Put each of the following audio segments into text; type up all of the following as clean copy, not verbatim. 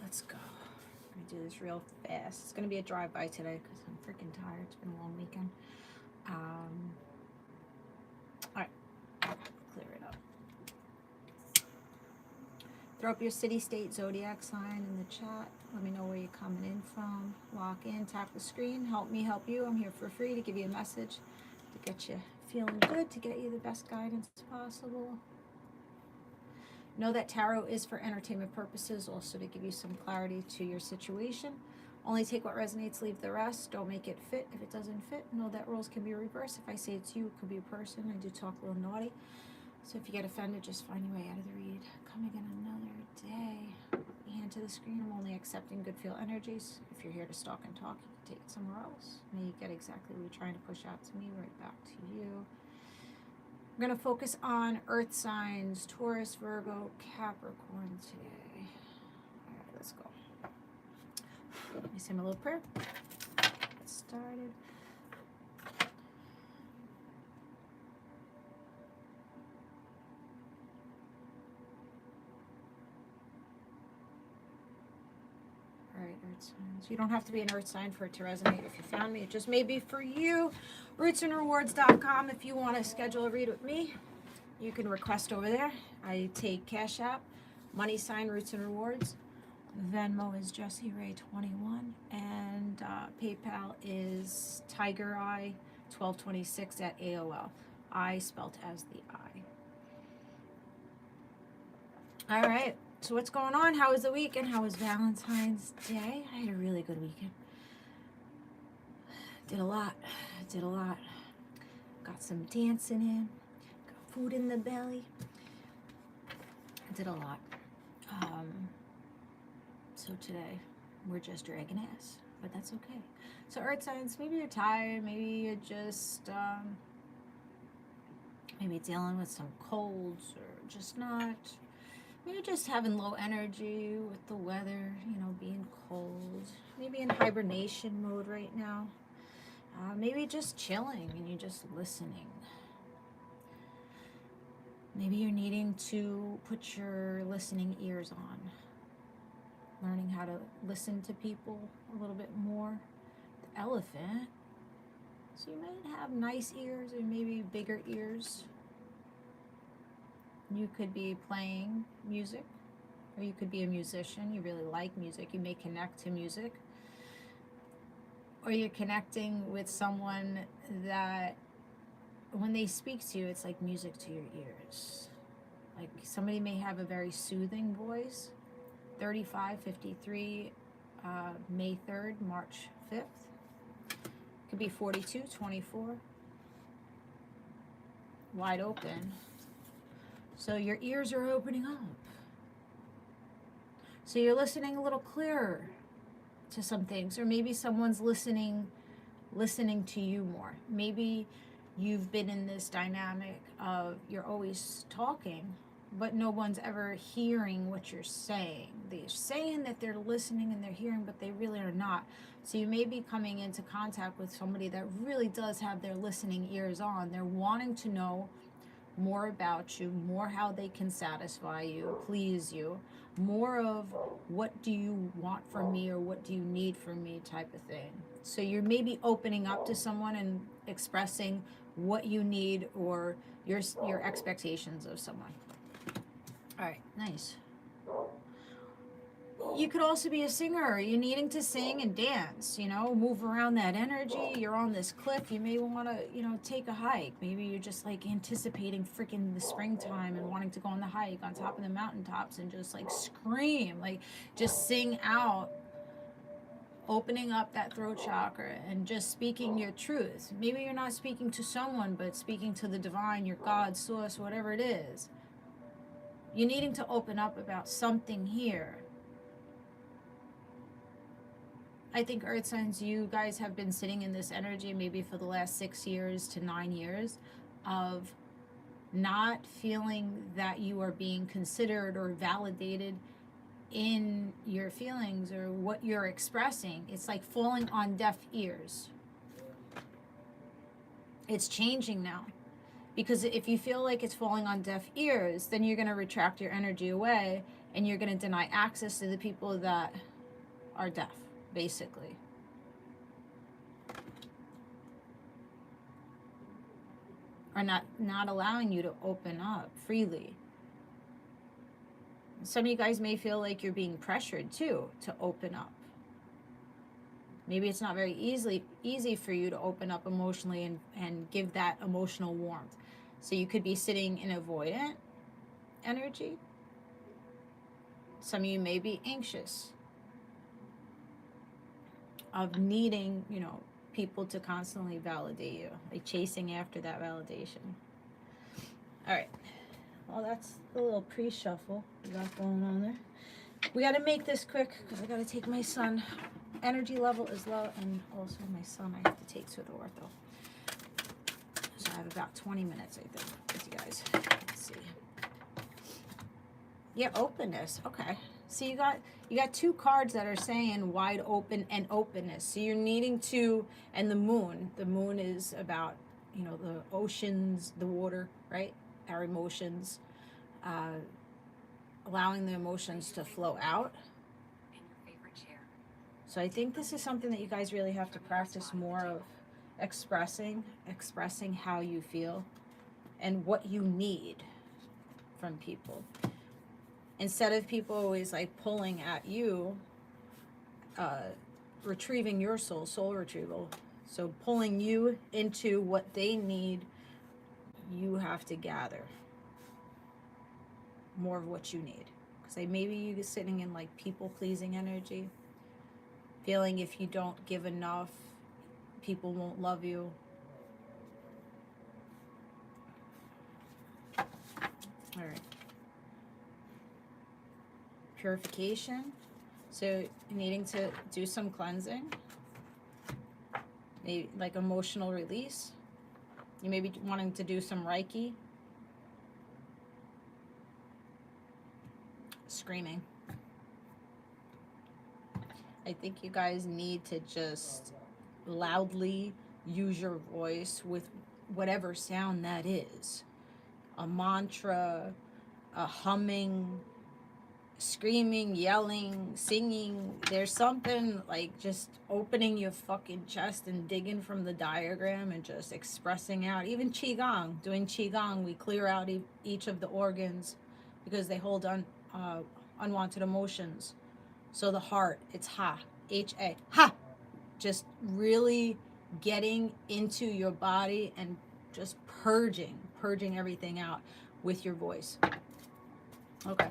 let's go. I'm gonna do this real fast. It's gonna be a drive-by today because I'm freaking tired. It's been a long weekend. All right, clear it up. Throw up your city, state, zodiac sign in the chat. Let me know where you're coming in from. Lock in, tap the screen. Help me help you. I'm here for free to give you a message to get you feeling good, to get you the best guidance possible. Know that tarot is for entertainment purposes, also to give you some clarity to your situation. Only take what resonates, leave the rest. Don't make it fit if it doesn't fit. Know that roles can be reversed. If I say it's you, it could be a person. I do talk a little naughty. So if you get offended, just find your way out of the read. Coming in another day. Hand to the screen. I'm only accepting good feel energies. If you're here to stalk and talk, you can take it somewhere else. May you get exactly what you're trying to push out to me, right back to you. We're going to focus on earth signs, Taurus, Virgo, Capricorn today. All right, let's go. Let me say my little prayer. Get started. All right, earth signs. You don't have to be an earth sign for it to resonate. If you found me, it just may be for you. RootsandRewards.com. If you want to schedule a read with me, you can request over there. I take Cashapp, money sign Roots and Rewards. Venmo is Jessie Ray21, and PayPal is Tiger Eye 1226 at AOL. I spelt as the I. All right. So what's going on? How was the weekend? How was Valentine's Day? I had a really good weekend. Did a lot. Got some dancing in. Got food in the belly. Did a lot. So today we're just dragging ass, but that's okay. So earth signs, maybe you're tired. Maybe you're just maybe dealing with some colds, or just not. Maybe just having low energy with the weather, you know, being cold. Maybe in hibernation mode right now. Maybe just chilling and you're just listening. Maybe you're needing to put your listening ears on. Learning how to listen to people a little bit more. The elephant. So you might have nice ears or maybe bigger ears. You could be playing music, or you could be a musician. You really like music. You may connect to music. Or you're connecting with someone that when they speak to you, it's like music to your ears. Like somebody may have a very soothing voice. 35, 53, May 3rd, March 5th. Could be 42, 24. Wide open. So your ears are opening up. So you're listening a little clearer to some things, or maybe someone's listening to you more. Maybe you've been in this dynamic of you're always talking, but no one's ever hearing what you're saying. They're saying that they're listening and they're hearing, but they really are not. So you may be coming into contact with somebody that really does have their listening ears on. They're wanting to know more about you, more how they can satisfy you, please you, more of what do you want from me or what do you need from me type of thing. So you're maybe opening up to someone and expressing what you need or your expectations of someone. All right, nice. You could also be a singer. You're needing to sing and dance, you know, move around that energy. You're on this cliff. You may want to, you know, take a hike. Maybe you're just like anticipating freaking the springtime and wanting to go on the hike on top of the mountaintops and just like scream, like just sing out, opening up that throat chakra and just speaking your truth. Maybe you're not speaking to someone, but speaking to the divine, your God, source, whatever it is. You're needing to open up about something here. I think earth signs, you guys have been sitting in this energy maybe for the last 6 years to 9 years of not feeling that you are being considered or validated in your feelings or what you're expressing. It's like falling on deaf ears. It's changing now. Because if you feel like it's falling on deaf ears, then you're going to retract your energy away and you're going to deny access to the people that are deaf, basically. Are not allowing you to open up freely. Some of you guys may feel like you're being pressured too to open up. Maybe it's not very easy for you to open up emotionally and give that emotional warmth. So you could be sitting in avoidant energy. Some of you may be anxious of needing, you know, people to constantly validate you, like chasing after that validation. All right. Well, that's a little pre-shuffle we got going on there. We got to make this quick because I got to take my son. Energy level is low, and also my son I have to take to the ortho. So I have about 20 minutes, I think, with you guys. Let's see. Yeah, openness. Okay. So you got two cards that are saying wide open and openness. So you're needing to, and the moon. The moon is about, you know, the oceans, the water, right? Our emotions, allowing the emotions to flow out. So I think this is something that you guys really have to practice more of, expressing how you feel and what you need from people. Instead of people always like pulling at you, retrieving your soul retrieval. So pulling you into what they need, you have to gather more of what you need. Because maybe you're sitting in like people-pleasing energy, feeling if you don't give enough, people won't love you. All right. Purification. So needing to do some cleansing. Maybe like emotional release. You may be wanting to do some Reiki. Screaming. I think you guys need to just loudly use your voice with whatever sound that is. A mantra, a humming, screaming, yelling, singing. There's something like just opening your fucking chest and digging from the diagram and just expressing out. Even QiGong, doing QiGong, we clear out each of the organs because they hold unwanted emotions. So the heart, it's ha, H-A, ha. Just really getting into your body and just purging everything out with your voice. Okay.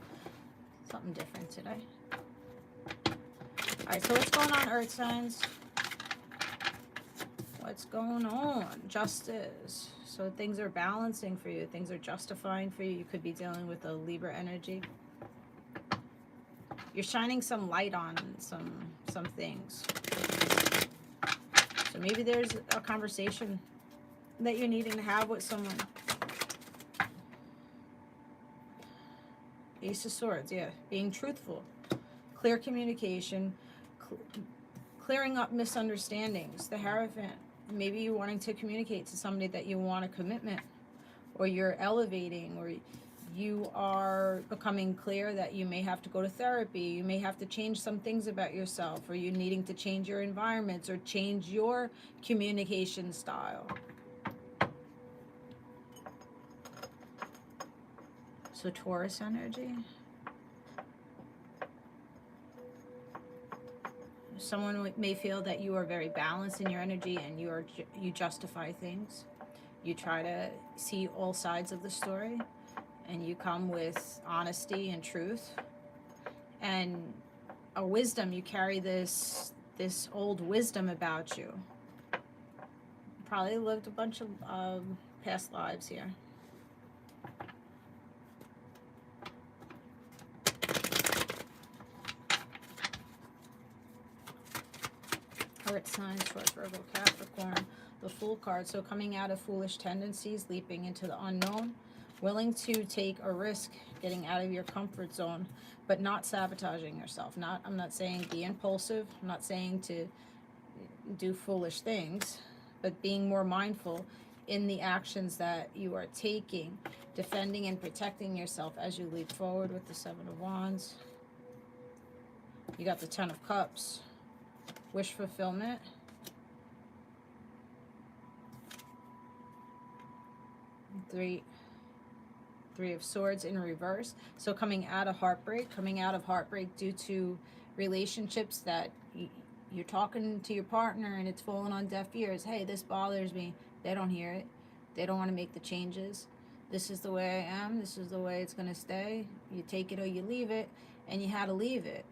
Something different today. All right, so what's going on, Earth signs? What's going on? Justice. So things are balancing for you. Things are justifying for you. You could be dealing with a Libra energy. You're shining some light on some things. So maybe there's a conversation that you're needing to have with someone. Ace of Swords, yeah. Being truthful. Clear communication. Clearing up misunderstandings. The Hierophant. Maybe you're wanting to communicate to somebody that you want a commitment. Or you're elevating. Or you are becoming clear that you may have to go to therapy. You may have to change some things about yourself. Or you're needing to change your environments. Or change your communication style. So Taurus energy. Someone may feel that you are very balanced in your energy and you justify things. You try to see all sides of the story and you come with honesty and truth and a wisdom. You carry this old wisdom about you. Probably lived a bunch of past lives here. Earth signs, Taurus, Virgo, Capricorn, the Fool card. So coming out of foolish tendencies, leaping into the unknown, willing to take a risk, getting out of your comfort zone, but not sabotaging yourself. I'm not saying be impulsive. I'm not saying to do foolish things, but being more mindful in the actions that you are taking, defending and protecting yourself as you leap forward with the Seven of Wands. You got the Ten of Cups, wish fulfillment. Three of Swords in reverse. So coming out of heartbreak due to relationships that you're talking to your partner and it's falling on deaf ears. Hey, this bothers me. They don't hear it. They don't want to make the changes. This is the way I am. This is the way it's going to stay. You take it or you leave it, and you had to leave it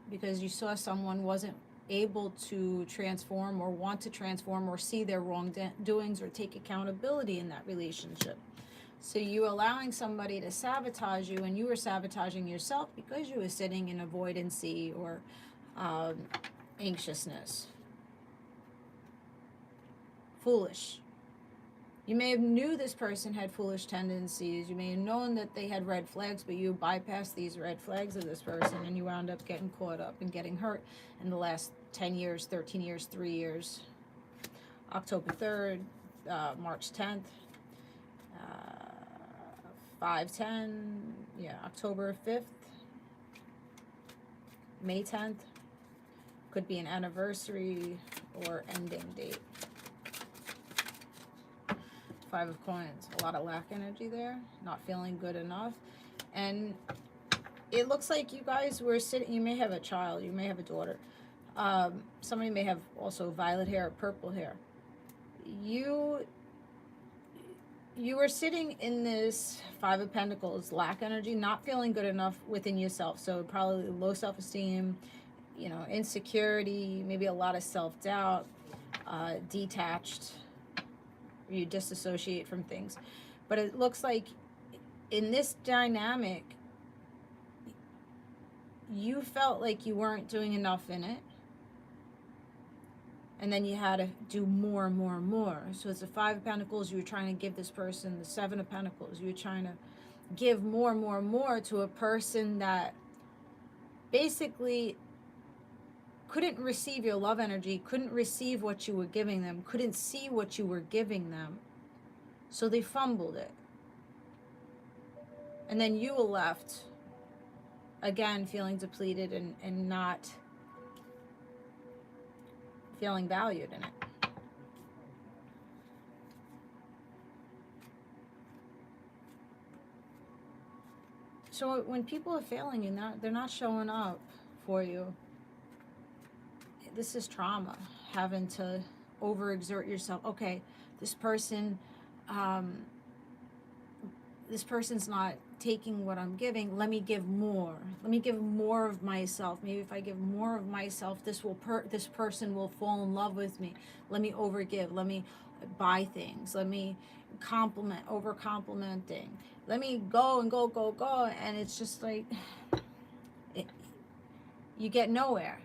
because you saw someone wasn't able to transform or want to transform or see their wrongdoings or take accountability in that relationship. So you allowing somebody to sabotage you, and you were sabotaging yourself because you were sitting in avoidancy or anxiousness. Foolish. You may have knew this person had foolish tendencies. You may have known that they had red flags, but you bypassed these red flags of this person, and you wound up getting caught up and getting hurt in the last 10 years, 13 years, 3 years. October 3rd, March 10th, 5/10, yeah, October 5th, May 10th. Could be an anniversary or ending date. 5 of Coins, a lot of lack energy there, not feeling good enough. And it looks like you guys were sitting, you may have a child, you may have a daughter. Somebody may have also violet hair or purple hair. You were sitting in this 5 of Pentacles, lack energy, not feeling good enough within yourself. So probably low self-esteem, you know, insecurity, maybe a lot of self-doubt, detached. You disassociate from things. But it looks like in this dynamic, you felt like you weren't doing enough in it. And then you had to do more and more and more. So it's the 5 of Pentacles. You were trying to give this person the 7 of Pentacles. You were trying to give more and more and more to a person that basically couldn't receive your love energy, couldn't receive what you were giving them, couldn't see what you were giving them. So they fumbled it. And then you were left, again, feeling depleted and not feeling valued in it. So when people are failing you, they're not showing up for you. This is trauma, having to overexert yourself. Okay, this person's not taking what I'm giving. Let me give more. Let me give more of myself. Maybe if I give more of myself, this person will fall in love with me. Let me overgive. Let me buy things. Let me compliment, over complimenting. Let me go and go, go, go. And it's just like, you get nowhere.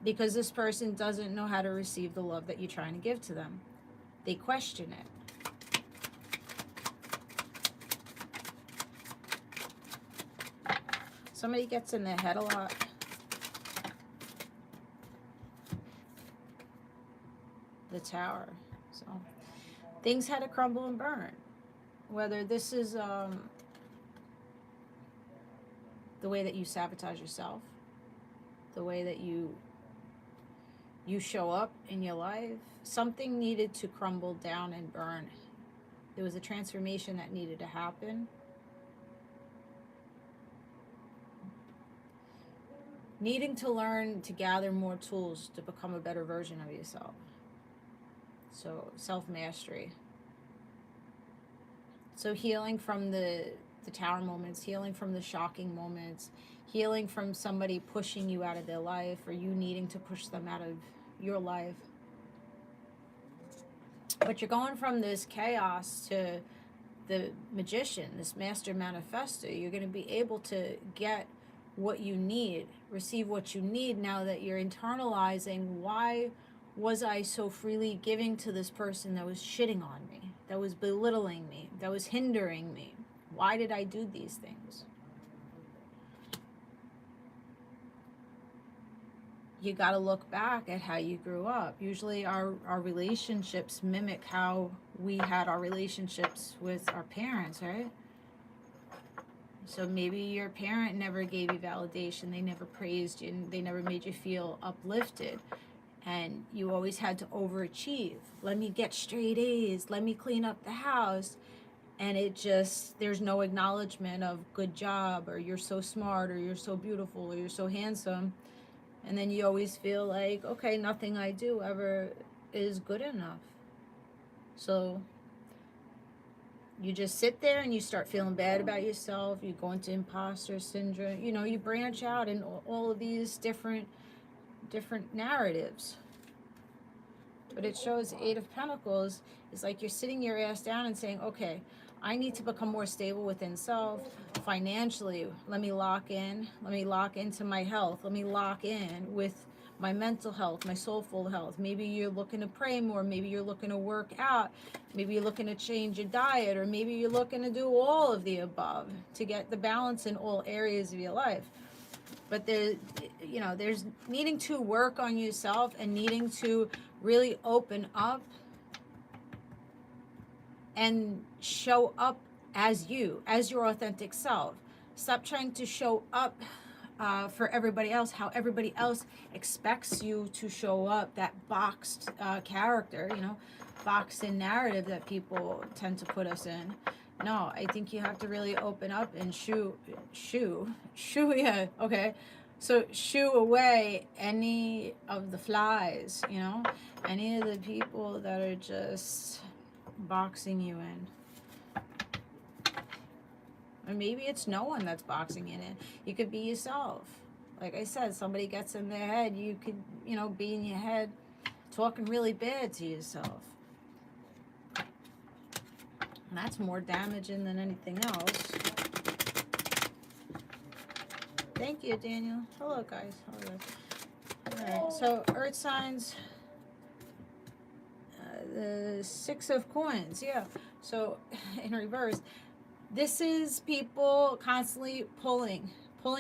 Because this person doesn't know how to receive the love that you're trying to give to them. They question it. Somebody gets in their head a lot. The Tower. So things had to crumble and burn. Whether this is the way that you sabotage yourself, the way that you show up in your life, something needed to crumble down and burn. There was a transformation that needed to happen. Needing to learn to gather more tools to become a better version of yourself. So self-mastery. So healing from the Tower moments, healing from the shocking moments, healing from somebody pushing you out of their life or you needing to push them out of your life. But you're going from this chaos to the Magician, this master manifestor. You're going to be able to get what you need, receive what you need now that you're internalizing, why was I so freely giving to this person that was shitting on me, that was belittling me, that was hindering me? Why did I do these things? you got to look back at how you grew up. Usually our relationships mimic how we had our relationships with our parents, right? So maybe your parent never gave you validation, they never praised you, and they never made you feel uplifted. And you always had to overachieve. Let me get straight A's, let me clean up the house. And it just, there's no acknowledgement of good job, or you're so smart, or you're so beautiful, or you're so handsome. And then you always feel like, okay, nothing I do ever is good enough. So you just sit there and you start feeling bad about yourself. You go into imposter syndrome. You know, you branch out in all of these different narratives. But it shows Eight of Pentacles is like you're sitting your ass down and saying, okay, I need to become more stable within self. Financially, let me lock in. Let me lock into my health. Let me lock in with my mental health, my soulful health. Maybe you're looking to pray more. Maybe you're looking to work out. Maybe you're looking to change your diet, or maybe you're looking to do all of the above to get the balance in all areas of your life. But there's needing to work on yourself and needing to really open up and show up as you, as your authentic self. Stop trying to show up for everybody else, how everybody else expects you to show up, that boxed character, boxed in narrative that people tend to put us in. No, I think you have to really open up and shoo, yeah, okay. So shoo away any of the flies, any of the people that are just boxing you in. Or maybe it's no one that's boxing you in. You could be yourself. Like I said, somebody gets in their head, you could, be in your head talking really bad to yourself. And that's more damaging than anything else. Thank you, Daniel. Hello, guys. Alright, so Earth signs, the Six of Coins, yeah. So in reverse, this is people constantly pulling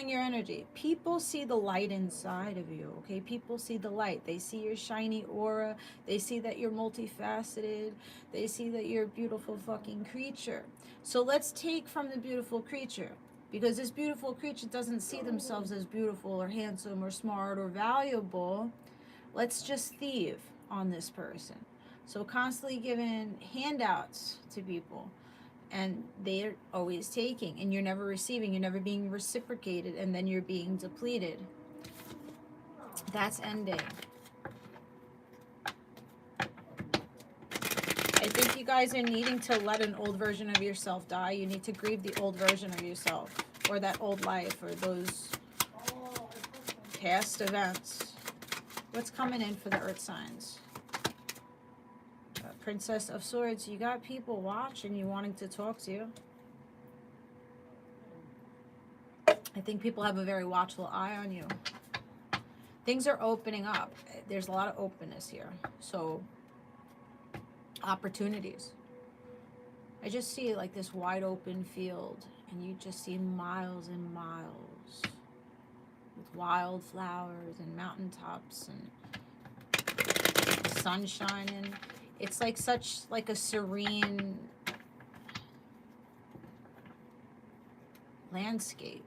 your energy. People see the light inside of you, okay? People see the light. They see your shiny aura. They see that you're multifaceted. They see that you're a beautiful fucking creature. So let's take from the beautiful creature, because this beautiful creature doesn't see themselves as beautiful or handsome or smart or valuable. Let's just thieve on this person. So constantly giving handouts to people, and they're always taking, and you're never receiving, you're never being reciprocated, and then you're being depleted. That's ending. I think you guys are needing to let an old version of yourself die. You need to grieve the old version of yourself, or that old life, or those past events. What's coming in for the Earth signs? Princess of Swords. You got people watching you, wanting to talk to you. I think people have a very watchful eye on you. Things are opening up. There's a lot of openness here. So, opportunities. I just see like this wide open field, and you just see miles and miles with wildflowers and mountaintops and sun shining. It's like such like a serene landscape.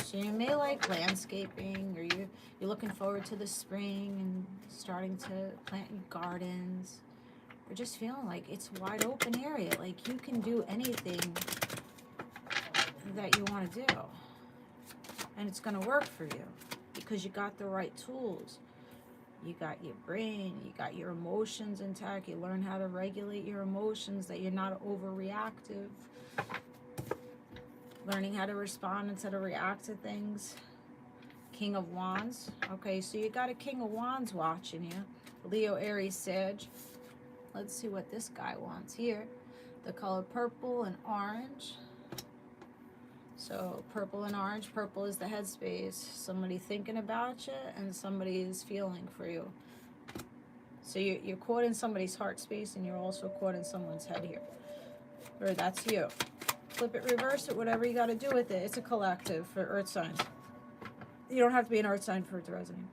So you may like landscaping, or you're looking forward to the spring and starting to plant your gardens, or just feeling like it's a wide open area. Like you can do anything that you want to do, and it's going to work for you because you got the right tools. You got your brain, you got your emotions intact, you learn how to regulate your emotions, that you're not overreactive. Learning how to respond instead of react to things. King of Wands. Okay, so you got a King of Wands watching you. Leo, Aries, Sag. Let's see what this guy wants here. The color purple and orange. So purple and orange. Purple is the headspace. Somebody thinking about you, and somebody is feeling for you. So you're caught in somebody's heart space, and you're also caught in someone's head here. Or that's you. Flip it, reverse it, whatever you got to do with it. It's a collective for Earth signs. You don't have to be an earth sign for it to resonate.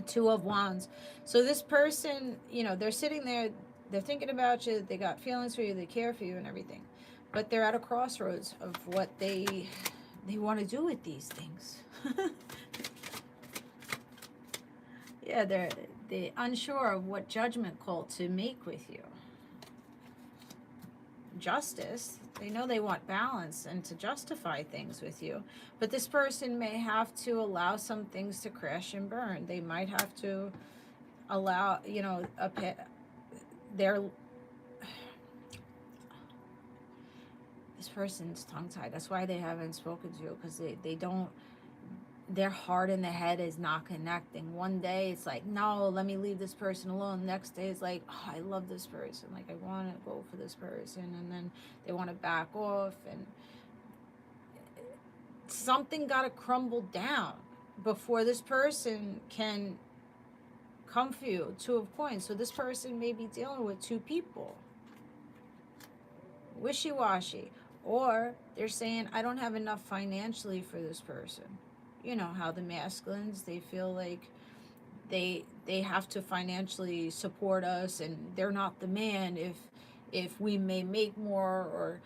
Two of Wands. So this person, you know, they're sitting there, they're thinking about you, they got feelings for you, they care for you and everything. But they're at a crossroads of what they want to do with these things. Yeah, they're unsure of what judgment call to make with you. Justice, they know they want balance and to justify things with you, but this person may have to allow some things to crash and burn. They might have to allow, you know, this person's tongue-tied. That's why they haven't spoken to you, because they don't, their heart and their head is not connecting. One day it's like, no, let me leave this person alone. The next day it's like, oh, I love this person, like I want to go for this person, and then they want to back off, and something got to crumble down before this person can come for you. Two of Coins. So this person may be dealing with two people, wishy-washy, or they're saying, I don't have enough financially for this person. You know how the masculines, they feel like they have to financially support us, and they're not the man if we may make more, or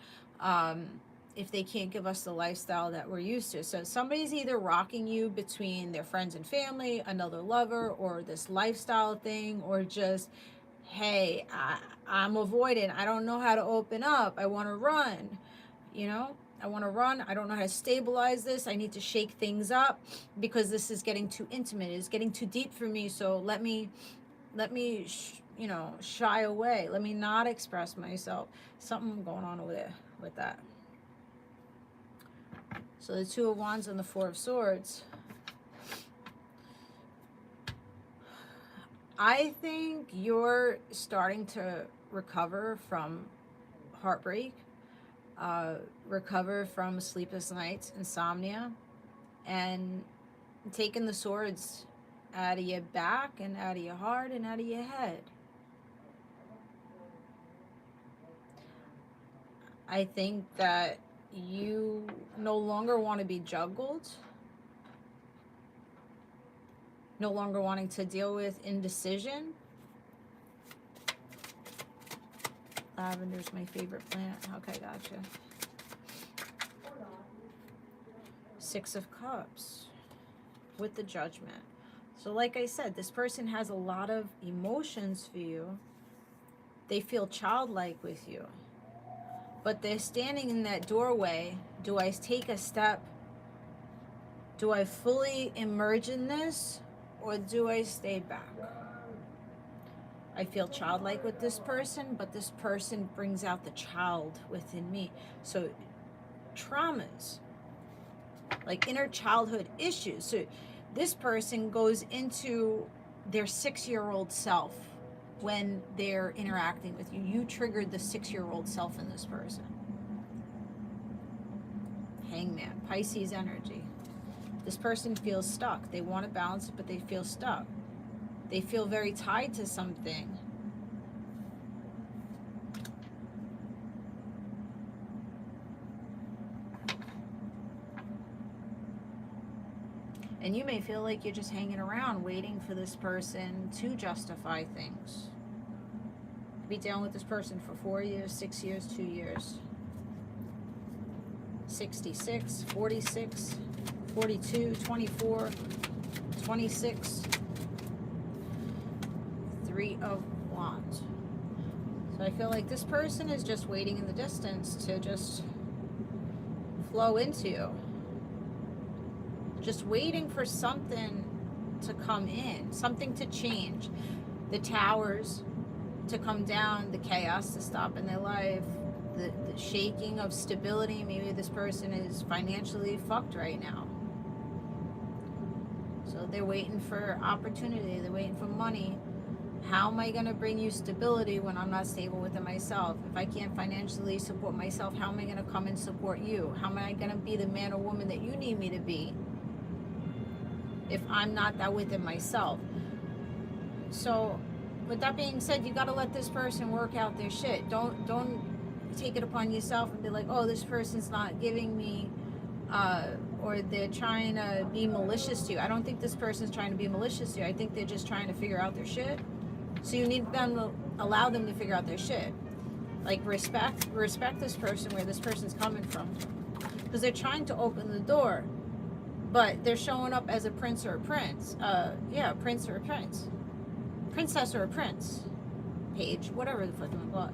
if they can't give us the lifestyle that we're used to. So somebody's either rocking you between their friends and family, another lover, or this lifestyle thing, or just, hey, I'm avoidant, I don't know how to open up, I want to run, you know, I want to run, I don't know how to stabilize this, I need to shake things up because this is getting too intimate, it's getting too deep for me, so let me you know, shy away, let me not express myself. Something going on over there with that. So the Two of Wands and the Four of Swords. I think you're starting to recover from heartbreak, recover from sleepless nights, insomnia, and taking the swords out of your back and out of your heart and out of your head. I think that you no longer want to be juggled, no longer wanting to deal with indecision. Lavender's my favorite plant. Okay, gotcha. Six of Cups with the Judgment. So like I said, this person has a lot of emotions for you. They feel childlike with you. But they're standing in that doorway. Do I take a step? Do I fully emerge in this? Or do I stay back? I feel childlike with this person, but this person brings out the child within me. So traumas, like inner childhood issues. So this person goes into their 6-year-old self when they're interacting with you. You triggered the 6-year-old self in this person. Hangman, Pisces energy. This person feels stuck. They want to balance it, but they feel stuck. They feel very tied to something. And you may feel like you're just hanging around waiting for this person to justify things. Be dealing with this person for 4 years, 6 years, 2 years. 66, 46, 42, 24, 26. 3 of Wands. So I feel like this person is just waiting in the distance to just flow into you. Just waiting for something to come in, something to change. The towers to come down, the chaos to stop in their life, the shaking of stability. Maybe this person is financially fucked right now. So they're waiting for opportunity, they're waiting for money. How am I going to bring you stability when I'm not stable within myself? If I can't financially support myself, how am I going to come and support you? How am I going to be the man or woman that you need me to be if I'm not that within myself? So with that being said, you got to let this person work out their shit. Don't take it upon yourself and be like, oh, this person's not giving me or they're trying to be malicious to you. I don't think this person's trying to be malicious to you. I think they're just trying to figure out their shit. So you need them to allow them to figure out their shit. Like respect this person, where this person's coming from, because they're trying to open the door, but they're showing up as a prince or a prince. Prince or a prince, princess or a prince, page, whatever the fuck you want to call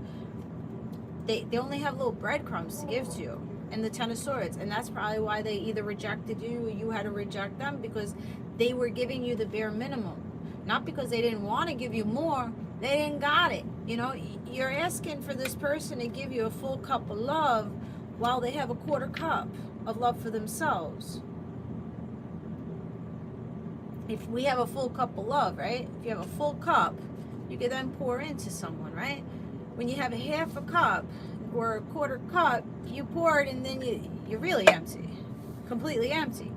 it. They only have little breadcrumbs to give to you, and the Ten of Swords, and that's probably why they either rejected you or you had to reject them, because they were giving you the bare minimum, not because they didn't want to give you more. They didn't got it. You know, you're asking for this person to give you a full cup of love while they have a quarter cup of love for themselves. If we have a full cup of love, right? If you have a full cup, you can then pour into someone, right? When you have a half a cup or a quarter cup, you pour it and then you're really empty, completely empty.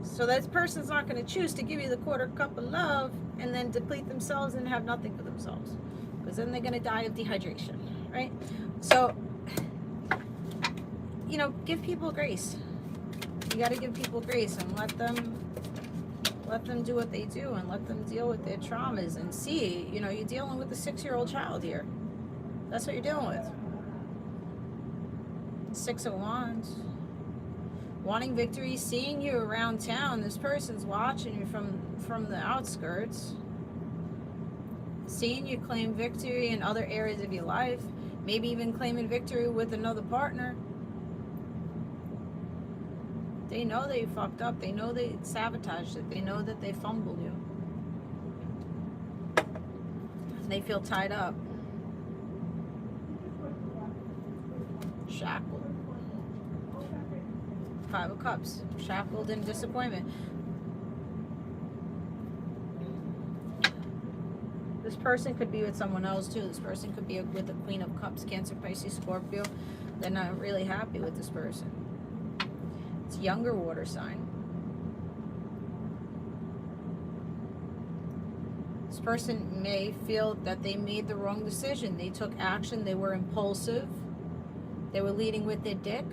So that person's not going to choose to give you the quarter cup of love and then deplete themselves and have nothing for themselves, because then they're going to die of dehydration, right? So, you know, give people grace. You got to give people grace and let them do what they do, and let them deal with their traumas and see, you know, you're dealing with a 6-year-old child here. That's what you're dealing with. 6 of Wands. Wanting victory, seeing you around town. This person's watching you from the outskirts. Seeing you claim victory in other areas of your life. Maybe even claiming victory with another partner. They know they fucked up. They know they sabotaged it. They know that they fumbled you. They feel tied up. Shackled. 5 of Cups. Shackled in disappointment. This person could be with someone else too. This person could be with the Queen of Cups, Cancer, Pisces, Scorpio. They're not really happy with this person. It's a younger water sign. This person may feel that they made the wrong decision. They took action. They were impulsive. They were leading with their dick.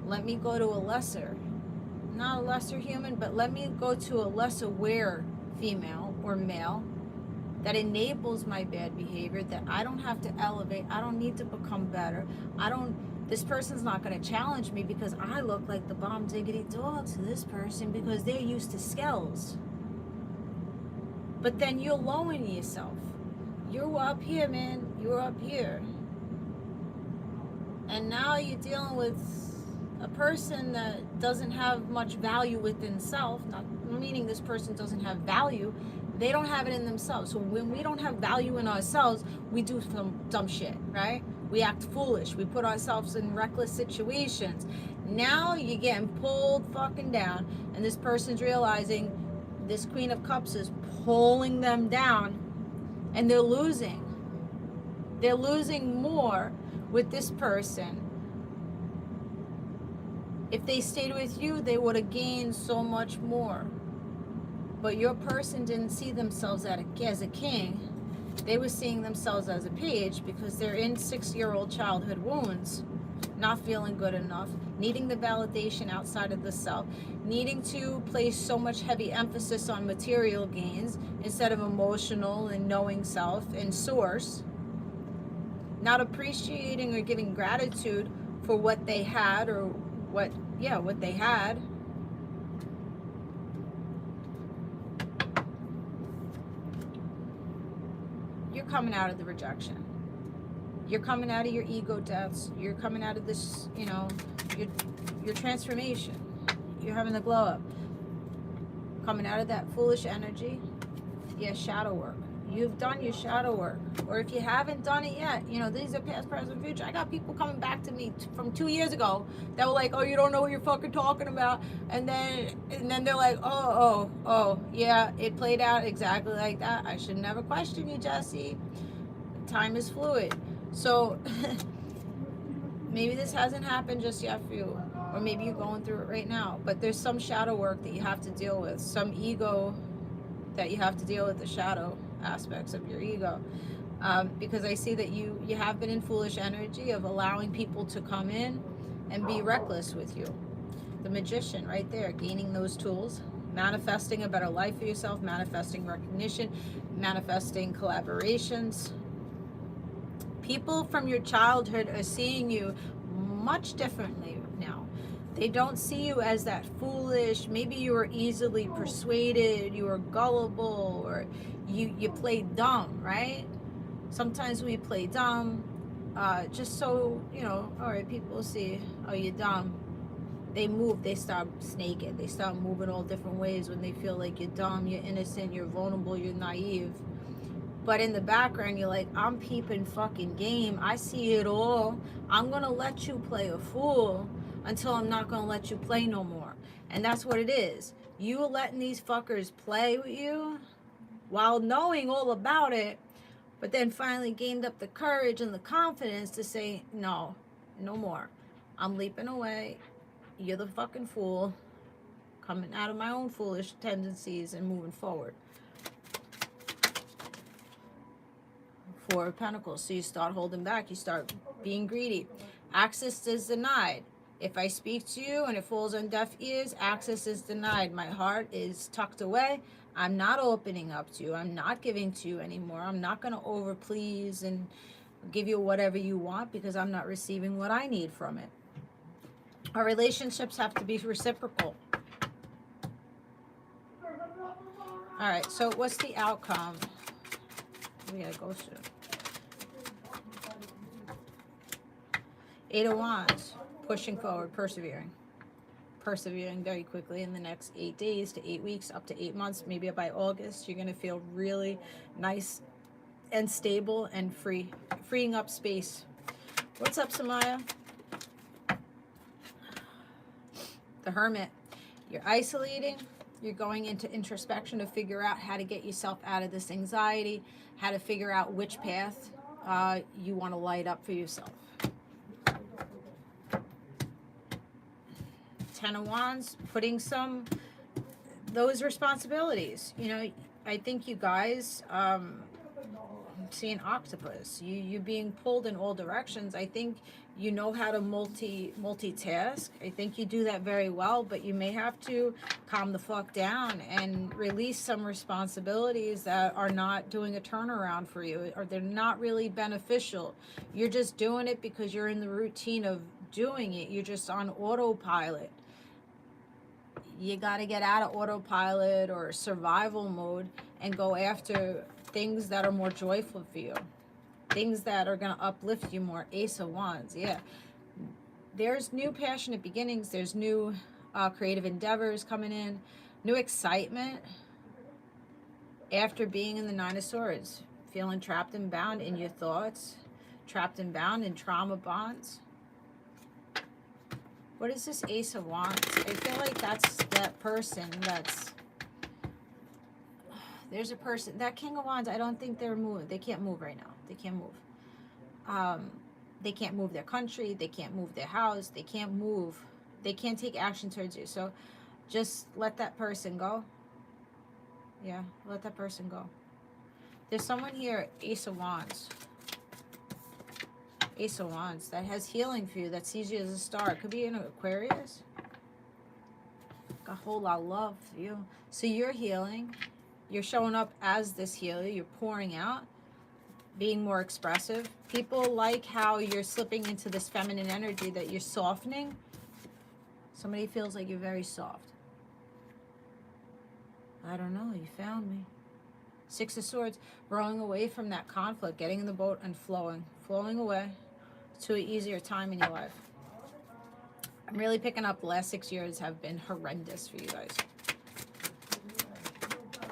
Let me go to a lesser, not a lesser human, but let me go to a less aware female or male that enables my bad behavior, that I don't have to elevate. I don't need to become better. This person's not going to challenge me because I look like the bomb diggity dog to this person, because they're used to skills. But then you're lowering yourself. You're up here, man. You're up here. And now you're dealing with a person that doesn't have much value within self, not meaning this person doesn't have value, they don't have it in themselves. So when we don't have value in ourselves, we do some dumb shit, right? We act foolish. We put ourselves in reckless situations. Now you're getting pulled fucking down, and this person's realizing this Queen of Cups is pulling them down, and they're losing. They're losing more with this person. If they stayed with you, they would have gained so much more. But your person didn't see themselves as a king. They were seeing themselves as a page, because they're in 6-year-old childhood wounds, not feeling good enough, needing the validation outside of the self, needing to place so much heavy emphasis on material gains instead of emotional and knowing self and source, not appreciating or giving gratitude for what they had, or what they had. You're coming out of the rejection. You're coming out of your ego deaths. You're coming out of this, you know, your transformation. You're having the glow up. Coming out of that foolish energy. Yeah, shadow work. You've done your shadow work. Or if you haven't done it yet, you know, these are past, present, future. I got people coming back to me from 2 years ago that were like, oh, you don't know what you're fucking talking about. And then they're like, oh, yeah, it played out exactly like that. I should never question you, Jessie. Time is fluid. So maybe this hasn't happened just yet for you. Or maybe you're going through it right now. But there's some shadow work that you have to deal with. Some ego that you have to deal with, the shadow aspects of your ego. Because I see that you have been in foolish energy of allowing people to come in and be reckless with you. The Magician right there, gaining those tools, manifesting a better life for yourself, manifesting recognition, manifesting collaborations. People from your childhood are seeing you much differently now. They don't see you as that foolish, maybe you were easily persuaded, you were gullible, or you played dumb, right? Sometimes we play dumb, just so, you know, all right, people see, oh, you're dumb. They move, they start snaking, they start moving all different ways when they feel like you're dumb, you're innocent, you're vulnerable, you're naive. But in the background, you're like, I'm peeping fucking game. I see it all. I'm going to let you play a fool until I'm not going to let you play no more. And that's what it is. You letting these fuckers play with you while knowing all about it, but then finally gained up the courage and the confidence to say, no, no more. I'm leaping away. You're the fucking fool. Coming out of my own foolish tendencies and moving forward. Four of Pentacles. So you start holding back. You start being greedy. Access is denied. If I speak to you and it falls on deaf ears, access is denied. My heart is tucked away. I'm not opening up to you. I'm not giving to you anymore. I'm not going to overplease and give you whatever you want because I'm not receiving what I need from it. Our relationships have to be reciprocal. All right, so what's the outcome? We gotta go soon. Eight of Wands, pushing forward, persevering. Persevering very quickly in the next 8 days to 8 weeks, up to 8 months. Maybe by August, you're gonna feel really nice and stable and free, freeing up space. What's up, Samaya? The Hermit. You're isolating. You're going into introspection to figure out how to get yourself out of this anxiety, how to figure out which path you want to light up for yourself. Ten of Wands, putting those responsibilities. You know, I think you guys, see an octopus. You being pulled in all directions. I think you know how to multitask. I think you do that very well, but you may have to calm the fuck down and release some responsibilities that are not doing a turnaround for you, or they're not really beneficial. You're just doing it because you're in the routine of doing it. You're just on autopilot. You got to get out of autopilot or survival mode and go after things that are more joyful for you. Things that are going to uplift you more. Ace of Wands, yeah. There's new passionate beginnings. There's new creative endeavors coming in. New excitement after being in the Nine of Swords. Feeling trapped and bound in your thoughts. Trapped and bound in trauma bonds. What is this Ace of Wands? I feel like that's that person that's... There's a person, that King of Wands, I don't think they're moving. They can't move right now. They can't move. They can't move their country. They can't move their house. They can't move. They can't take action towards you. So just let that person go. Yeah, let that person go. There's someone here, Ace of Wands. Ace of Wands, that has healing for you, that sees you as a star. It could be an Aquarius. A whole lot of love for you. So you're healing. You're showing up as this healer. You're pouring out, being more expressive. People like how you're slipping into this feminine energy, that you're softening. Somebody feels like you're very soft. I don't know. You found me. Six of Swords, rowing away from that conflict, getting in the boat and flowing away to an easier time in your life. I'm really picking up the last 6 years have been horrendous for you guys.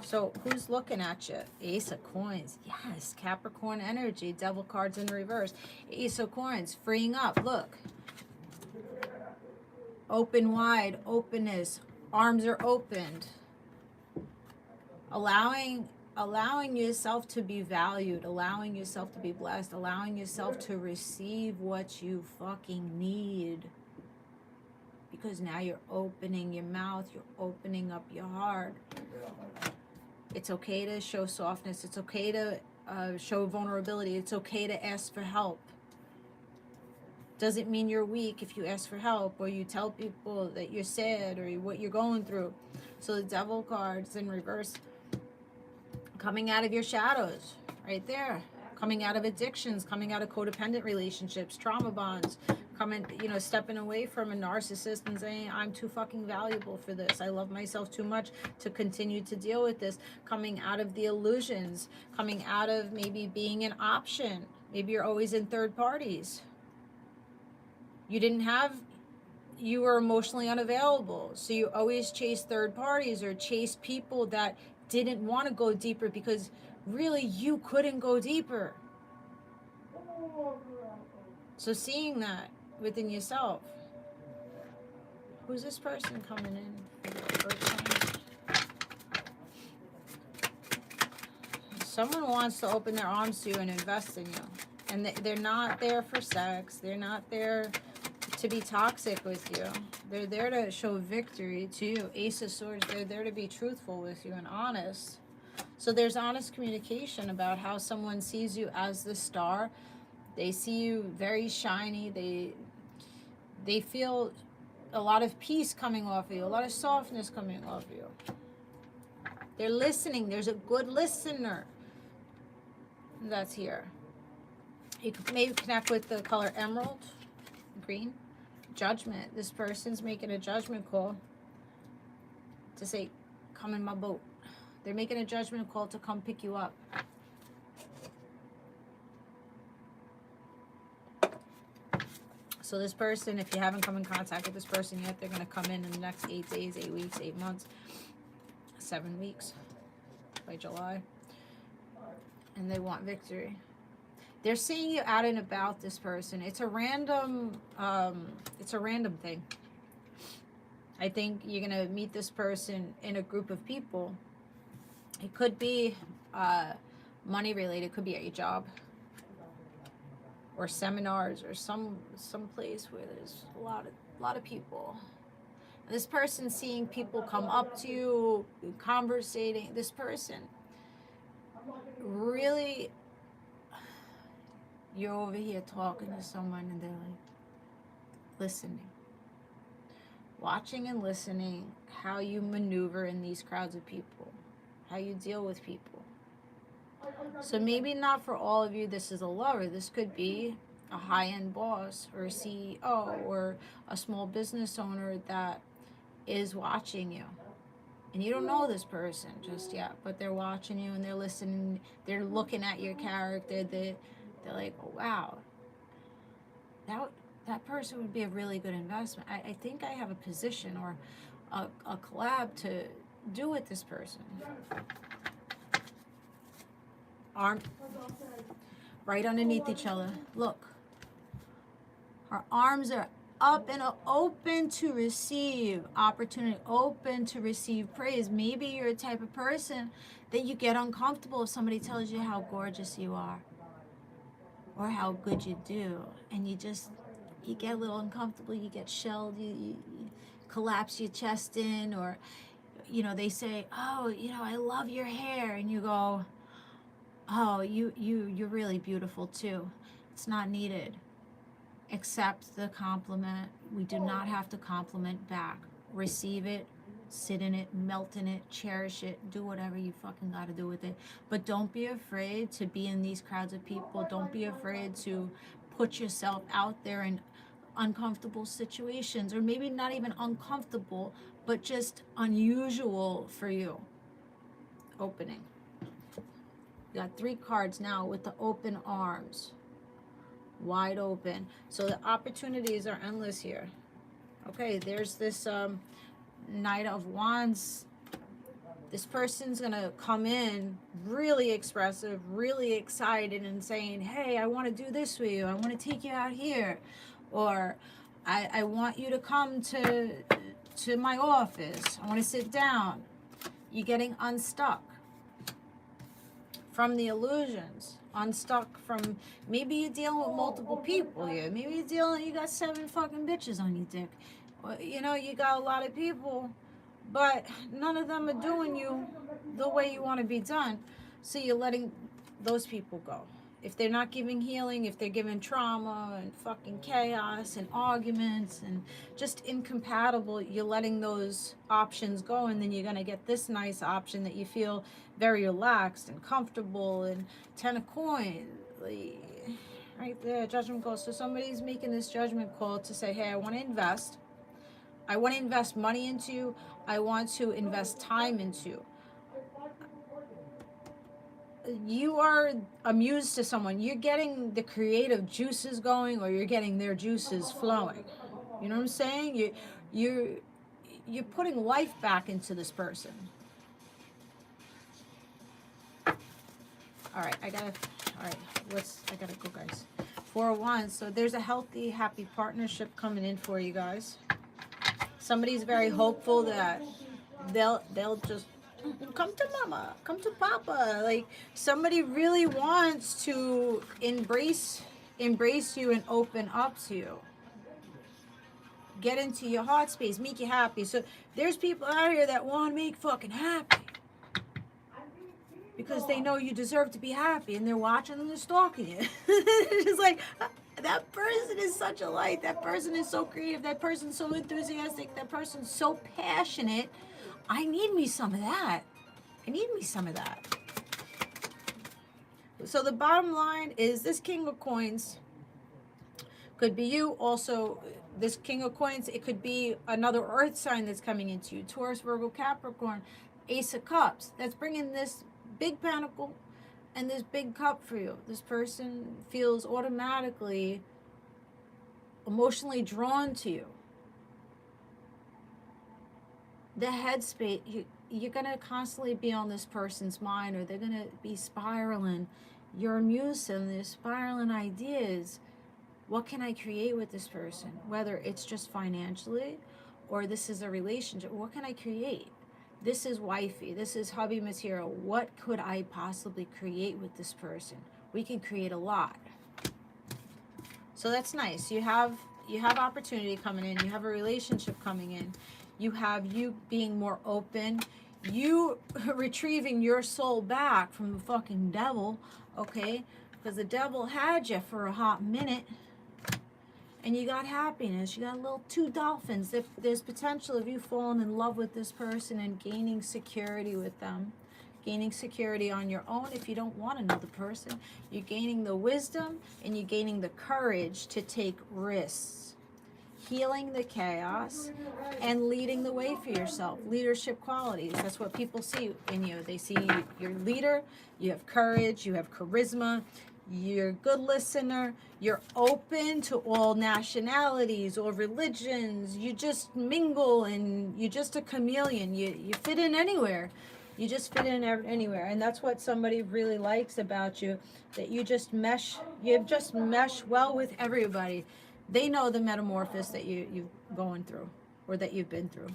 So who's looking at you? Ace of Coins. Yes, Capricorn energy. Devil cards in reverse. Ace of Coins, freeing up. Look. Open wide, openness. Arms are opened. Allowing yourself to be valued. Allowing yourself to be blessed. Allowing yourself to receive what you fucking need. Because now you're opening your mouth. You're opening up your heart. It's okay to show softness. It's okay to show vulnerability. It's okay to ask for help. Doesn't mean you're weak if you ask for help or you tell people that you're sad or what you're going through. So the devil card's in reverse. Coming out of your shadows, right there. Coming out of addictions, coming out of codependent relationships, trauma bonds, coming, you know, stepping away from a narcissist and saying, I'm too fucking valuable for this. I love myself too much to continue to deal with this. Coming out of the illusions, coming out of maybe being an option. Maybe you're always in third parties. You were emotionally unavailable. So you always chase third parties or chase people that didn't want to go deeper because really you couldn't go deeper. So seeing that within yourself. Who's this person coming in for the first time? Someone wants to open their arms to you and invest in you. And they're not there for sex. They're not there to be toxic with you. They're there to show victory to you. Ace of Swords, they're there to be truthful with you and honest. So there's honest communication about how someone sees you as the star. They see you very shiny. They feel a lot of peace coming off of you, a lot of softness coming off of you. They're listening. There's a good listener that's here. You can maybe connect with the color emerald, green. Judgment. This person's making a judgment call to say, come in my boat. They're making a judgment call to come pick you up. So this person, if you haven't come in contact with this person yet, they're going to come in the next 8 days, 8 weeks, 8 months, 7 weeks by July. And they want victory. They're seeing you out and about, this person. It's a random thing. I think you're going to meet this person in a group of people. It could be money related. It could be at your job or seminars or some place where there's a lot of people. This person seeing people come up to you, conversating. This person really, you're over here talking to someone and they're like listening, watching and listening how you maneuver in these crowds of people, how you deal with people. So maybe not for all of you this is a lover. This could be a high-end boss or a CEO or a small business owner that is watching you. And you don't know this person just yet, but they're watching you and they're listening. They're looking at your character. They're like, oh, wow, that person would be a really good investment. I think I have a position or a collab to do with this person. Arm right underneath each other. Look. Our arms are up and open to receive opportunity, open to receive praise. Maybe you're a type of person that you get uncomfortable if somebody tells you how gorgeous you are or how good you do. And you get a little uncomfortable, you get shelled, you collapse your chest in, or, you know, they say, oh, you know, I love your hair. And you go, oh, you're really beautiful too. It's not needed. Accept the compliment. We do not have to compliment back. Receive it, sit in it, melt in it, cherish it, do whatever you fucking gotta do with it. But don't be afraid to be in these crowds of people. Don't be afraid to put yourself out there in uncomfortable situations, or maybe not even uncomfortable, but just unusual for you. Opening. You got 3 cards now with the open arms. Wide open. So the opportunities are endless here. Okay, there's this Knight of Wands. This person's gonna come in really expressive, really excited and saying, hey, I want to do this with you. I want to take you out here. Or I want you to come to my office. I want to sit down. You're getting unstuck from the illusions. Unstuck from, maybe you're dealing with multiple people here. Maybe you got 7 fucking bitches on your dick. You know, you got a lot of people, but none of them are doing you the way you want to be done. So you're letting those people go. If they're not giving healing, if they're giving trauma and fucking chaos and arguments and just incompatible, you're letting those options go, and then you're going to get this nice option that you feel very relaxed and comfortable. And 10 of coins, right there, judgment call. So somebody's making this judgment call to say, hey, I want to invest. I want to invest money into you. I want to invest time into you. You are a muse to someone. You're getting the creative juices going, or you're getting their juices flowing. You know what I'm saying? You're putting life back into this person. All right, I gotta go, guys. 4 of Wands. So there's a healthy, happy partnership coming in for you guys. Somebody's very hopeful that they'll just come to mama, come to papa. Like, somebody really wants to embrace you and open up to you. Get into your heart space, make you happy. So there's people out here that want to make fucking happy because they know you deserve to be happy, and they're watching and they're stalking you. It's just like, that person is such a light. That person is so creative. That person's so enthusiastic. That person's so passionate. I need me some of that. I need me some of that. So the bottom line is this King of Coins could be you. Also, this King of Coins, it could be another earth sign that's coming into you. Taurus, Virgo, Capricorn, Ace of Cups. That's bringing this big pentacle and this big cup for you. This person feels automatically emotionally drawn to you. The headspace, you're going to constantly be on this person's mind, or they're going to be spiraling. You're amused and they're spiraling ideas. What can I create with this person? Whether it's just financially or this is a relationship. What can I create? This is wifey. This is hubby material. What could I possibly create with this person? We can create a lot. So that's nice. You have opportunity coming in. You have a relationship coming in. You have you being more open. You retrieving your soul back from the fucking devil, okay? Because the devil had you for a hot minute. And you got happiness. You got little 2 dolphins. There's potential of you falling in love with this person and gaining security with them. Gaining security on your own if you don't want another person. You're gaining the wisdom and you're gaining the courage to take risks. Healing the chaos and leading the way for yourself. Leadership qualities. That's what people see in you. They see you're a leader, you have courage, you have charisma, you're a good listener, you're open to all nationalities or religions, you just mingle, and you're just a chameleon. You fit in anywhere. You just fit in anywhere. And that's what somebody really likes about you, that you just mesh well with everybody. They know the metamorphosis that you're going through, or that you've been through.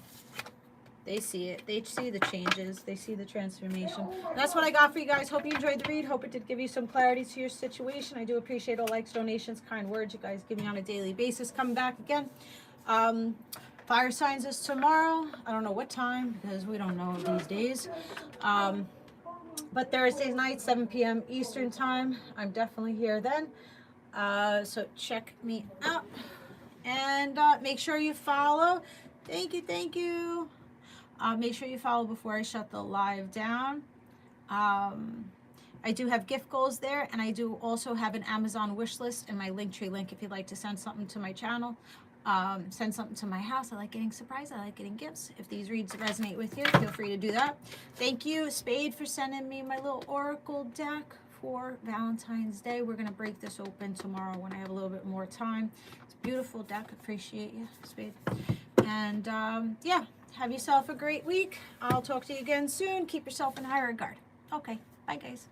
They see it. They see the changes. They see the transformation. That's what I got for you guys. Hope you enjoyed the read. Hope it did give you some clarity to your situation. I do appreciate all likes, donations, kind words you guys give me on a daily basis. Coming back again. Fire signs is tomorrow. I don't know what time, because we don't know these days. But Thursday night, 7 p.m. Eastern time. I'm definitely here then. So check me out. And make sure you follow. Thank you. Make sure you follow before I shut the live down. I do have gift goals there, and I do also have an Amazon wish list in my Linktree link if you'd like to send something to my channel. Send something to my house. I like getting surprised. I like getting gifts. If these reads resonate with you, feel free to do that. Thank you, Spade, for sending me my little oracle deck for Valentine's Day. We're going to break this open tomorrow when I have a little bit more time. It's a beautiful deck. Appreciate you, Spade. And yeah, have yourself a great week. I'll talk to you again soon. Keep yourself in high regard. Okay, bye guys.